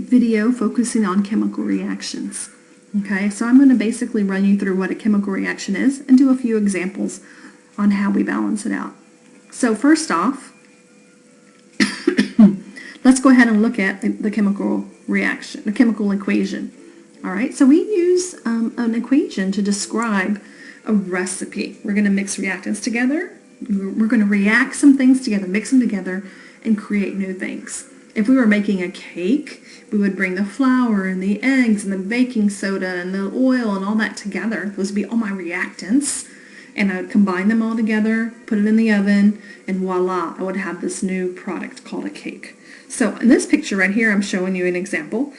video focusing on chemical reactions. Okay, so I'm going to basically run you through what a chemical reaction is and do a few examples on how we balance it out. So first off, let's go ahead and look at the chemical reaction, the chemical equation. All right, so we use an equation to describe a recipe. We're going to mix reactants together. We're going to react some things together, mix them together, and create new things. If we were making a cake, we would bring the flour and the eggs and the baking soda and the oil and all that together. Those would be all my reactants. And I would combine them all together, put it in the oven, and voila, I would have this new product called a cake. So in this picture right here, I'm showing you an example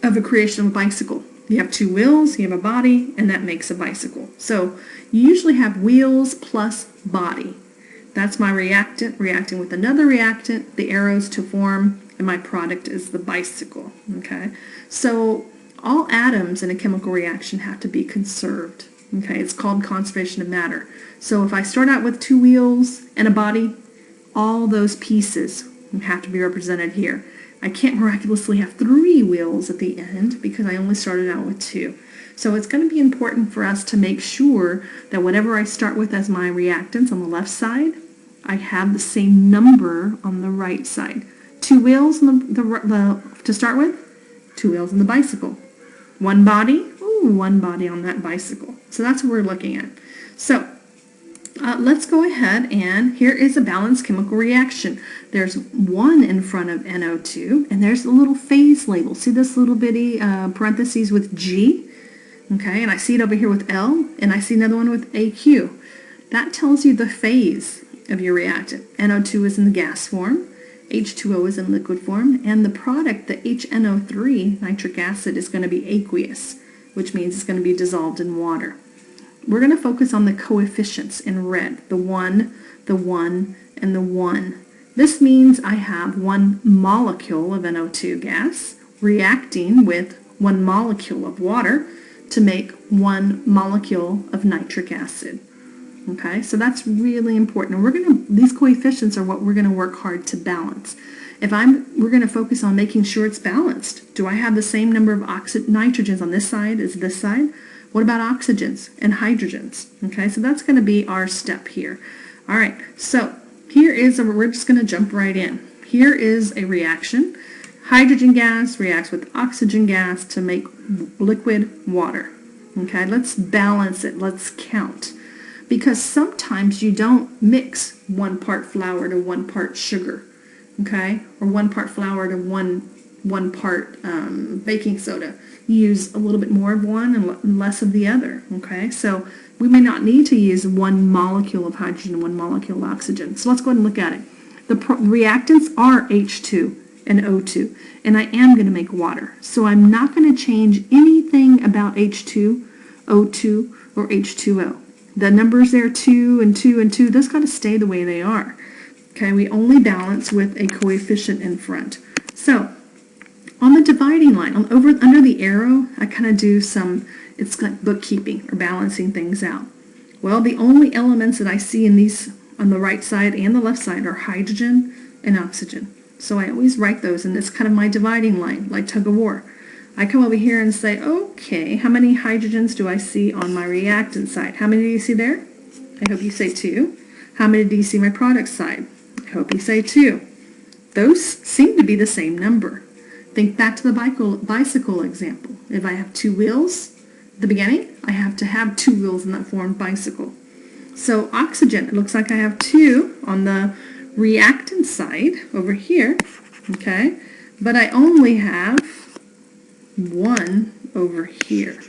of a creation of a bicycle. You have two wheels, you have a body, and that makes a bicycle. So you usually have wheels plus body. That's my reactant reacting with another reactant, the arrows to form, and my product is the bicycle. Okay, so all atoms in a chemical reaction have to be conserved. Okay, it's called conservation of matter. So if I start out with two wheels and a body, all those pieces have to be represented here. I can't miraculously have three wheels at the end because I only started out with two. So it's going to be important for us to make sure that whatever I start with as my reactants on the left side, I have the same number on the right side. Two wheels on to start with, two wheels on the bicycle. One body, one body on that bicycle. So that's what we're looking at. So let's go ahead, and here is a balanced chemical reaction. There's 1 in front of NO2, and there's a little phase label. See this little bitty parentheses with G? Okay, and I see it over here with L, and I see another one with AQ. That tells you the phase of your reactant. NO2 is in the gas form, H2O is in liquid form, and the product, the HNO3, nitric acid, is going to be aqueous, which means it's going to be dissolved in water. We're going to focus on the coefficients in red, the 1, the 1, and the 1. This means I have 1 molecule of NO2 gas reacting with 1 molecule of water to make 1 molecule of nitric acid. Okay, so that's really important. And these coefficients are what we're going to work hard to balance. We're going to focus on making sure it's balanced. Do I have the same number of nitrogens on this side as this side? What about oxygens and hydrogens? Okay, so that's going to be our step here. All right, so we're just going to jump right in. Here is a reaction. Hydrogen gas reacts with oxygen gas to make liquid water. Okay, let's balance it. Let's count. Because sometimes you don't mix 1 part flour to 1 part sugar, okay, or 1 part flour to one part baking soda. You use a little bit more of one and less of the other, okay? So we may not need to use 1 molecule of hydrogen and 1 molecule of oxygen. So let's go ahead and look at it. The reactants are H2 and O2, and I am going to make water. So I'm not going to change anything about H2, O2, or H2O. The numbers there, 2 and 2 and 2, those got to stay the way they are. Okay, we only balance with a coefficient in front. So on the dividing line, under the arrow, I kind of do it's like bookkeeping or balancing things out. Well, the only elements that I see in these on the right side and the left side are hydrogen and oxygen. So I always write those, and it's kind of my dividing line, like tug of war. I come over here and say, okay, how many hydrogens do I see on my reactant side? How many do you see there? I hope you say 2. How many do you see my product side? I hope you say 2. Those seem to be the same number. Think back to the bicycle example. If I have 2 wheels at the beginning, I have to have 2 wheels in that form bicycle. So oxygen, it looks like I have 2 on the reactant side over here, okay? But I only have 1 over here.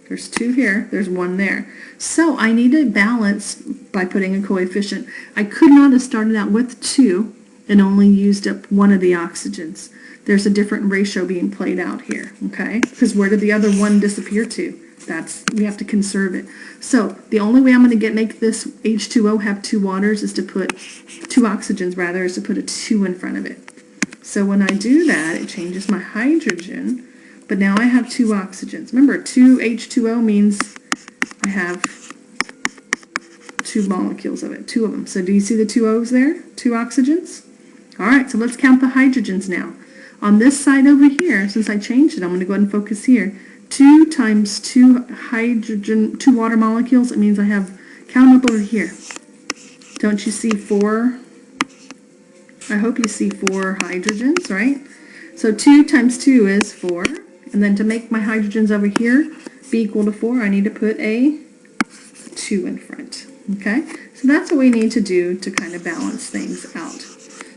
There's 2 here, there's 1 there. So I need to balance by putting a coefficient. I could not have started out with 2 and only used up 1 of the oxygens. There's a different ratio being played out here, okay? Because where did the other 1 disappear to? We have to conserve it. So the only way I'm going to make this H2O have 2 waters is to put 2 oxygens rather, is to put a 2 in front of it. So when I do that, it changes my hydrogen. But now I have 2 oxygens. Remember, 2 H2O means I have 2 molecules of it, 2 of them. So do you see the 2 O's there? 2 oxygens? All right, so let's count the hydrogens now. On this side over here, since I changed it, I'm going to go ahead and focus here. 2 times 2 water molecules, it means I have, count them up over here. Don't you see 4? I hope you see 4 hydrogens, right? So 2 times 2 is 4. And then to make my hydrogens over here be equal to 4, I need to put a 2 in front. Okay? So that's what we need to do to kind of balance things out.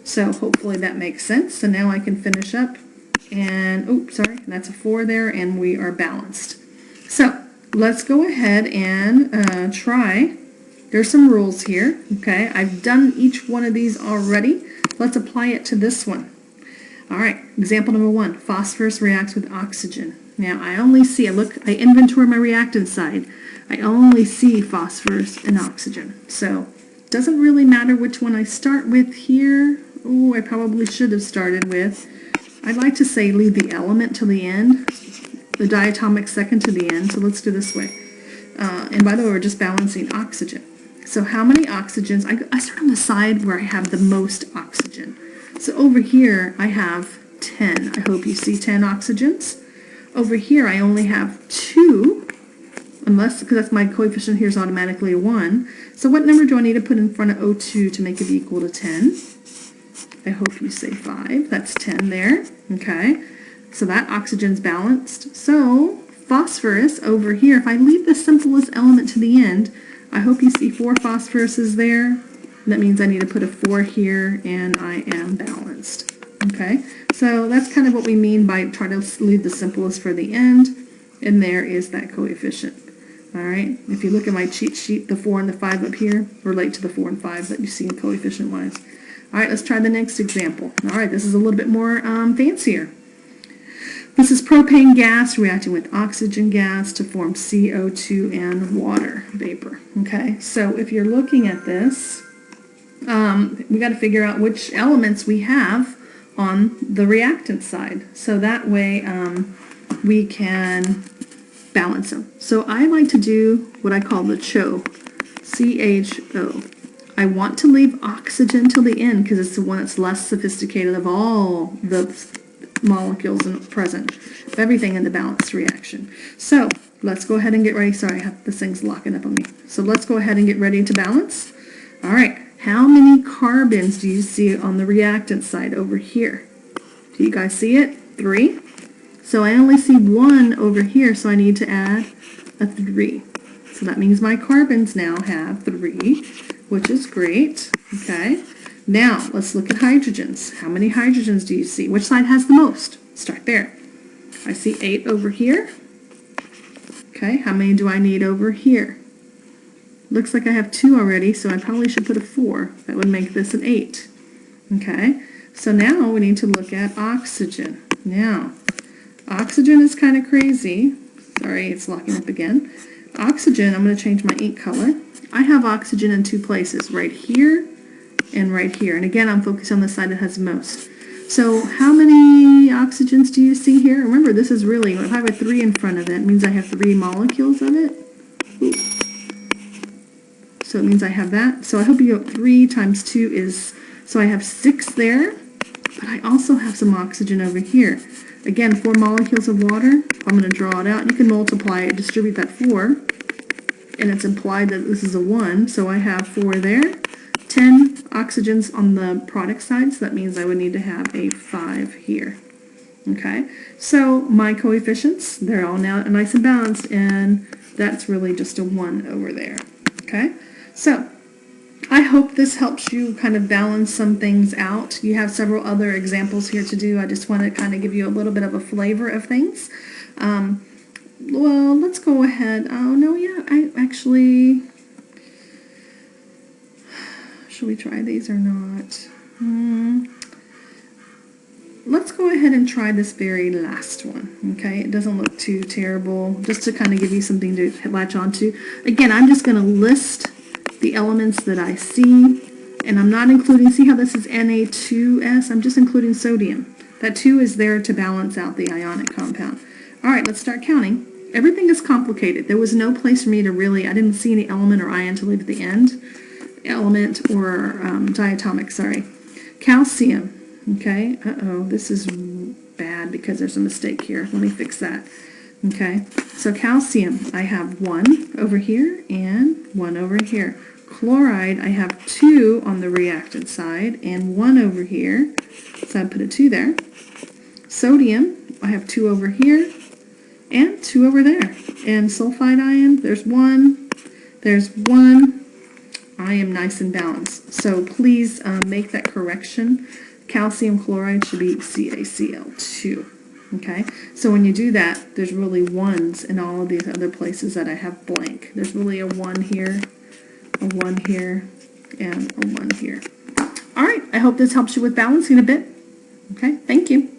So hopefully that makes sense. So now I can finish up and, oh, sorry, that's a 4 there, and we are balanced. So let's go ahead and try. There's some rules here, okay? I've done each one of these already. Let's apply it to this one. All right, example number 1, phosphorus reacts with oxygen. Now I only see, I inventory my reactant side. I only see phosphorus and oxygen. So it doesn't really matter which one I start with here. Oh, I probably should have started with, I'd like to say leave the element till the end, the diatomic second to the end. So let's do this way. And by the way, we're just balancing oxygen. So how many oxygens? I start on the side where I have the most oxygen. So over here I have 10. I hope you see 10 oxygens. Over here I only have 2, unless, because that's my coefficient here is automatically a 1. So what number do I need to put in front of O2 to make it equal to 10? I hope you say 5. That's 10 there. Okay. So that oxygen's balanced. So phosphorus over here, if I leave the simplest element to the end, I hope you see 4 phosphoruses there. That means I need to put a 4 here, and I am balanced. Okay. So that's kind of what we mean by trying to leave the simplest for the end, and there is that coefficient. All right. If you look at my cheat sheet, the 4 and the 5 up here relate to the 4 and 5 that you see in coefficient-wise. All right, let's try the next example. All right, this is a little bit more fancier. This is propane gas reacting with oxygen gas to form CO2 and water vapor. Okay, so if you're looking at this, we got to figure out which elements we have on the reactant side. So that way we can balance them. So I like to do what I call the CHO, C-H-O. I want to leave oxygen till the end because it's the one that's less sophisticated of all the molecules present, of everything in the balanced reaction. So let's go ahead and get ready. Sorry, this thing's locking up on me. So let's go ahead and get ready to balance. All right, how many carbons do you see on the reactant side over here? Do you guys see it? 3. So I only see 1 over here, so I need to add a 3. So that means my carbons now have 3, which is great. Okay. Now let's look at hydrogens. How many hydrogens do you see? Which side has the most? Start there. I see 8 over here. Okay. How many do I need over here? Looks like I have 2 already, so I probably should put a 4. That would make this an 8. Okay. So now we need to look at oxygen. Now, oxygen is kind of crazy. Sorry, it's locking up again. Oxygen, I'm going to change my ink color. I have oxygen in 2 places, right here and right here. And again, I'm focused on the side that has most. So how many oxygens do you see here? Remember, this is really, if I have a 3 in front of it, it means I have 3 molecules of it. Ooh. So it means I have that. So I hope you know 3 times 2 is, so I have 6 there, but I also have some oxygen over here. Again, 4 molecules of water. I'm going to draw it out. You can multiply it, distribute that 4, and it's implied that this is a 1, so I have 4 there. 10 oxygens on the product side, so that means I would need to have a 5 here. Okay, so my coefficients, they're all now nice and balanced, and that's really just a 1 over there. Okay, so I hope this helps you kind of balance some things out. You have several other examples here to do. I just want to kind of give you a little bit of a flavor of things. Well, let's go ahead. Oh, no, yeah, I actually... Should we try these or not? Let's go ahead and try this very last one, okay? It doesn't look too terrible, just to kind of give you something to latch onto. Again, I'm just going to list the elements that I see, and I'm not including, see how this is Na2S? I'm just including sodium. That 2 is there to balance out the ionic compound. All right, let's start counting. Everything is complicated. There was no place for me to really, I didn't see any element or ion to leave at the end. Element or diatomic, sorry. Calcium, okay, this is because there's a mistake here. Let me fix that. Okay, so calcium, I have 1 over here and 1 over here. Chloride, I have 2 on the reactant side and 1 over here, so I put a 2 there. Sodium, I have 2 over here and 2 over there. And sulfide ion, there's 1, there's 1. I am nice and balanced. So please make that correction. Calcium chloride should be CaCl2. Okay, so when you do that, there's really 1s in all of these other places that I have blank. There's really a 1 here, a 1 here, and a 1 here. All right, I hope this helps you with balancing a bit. Okay, thank you.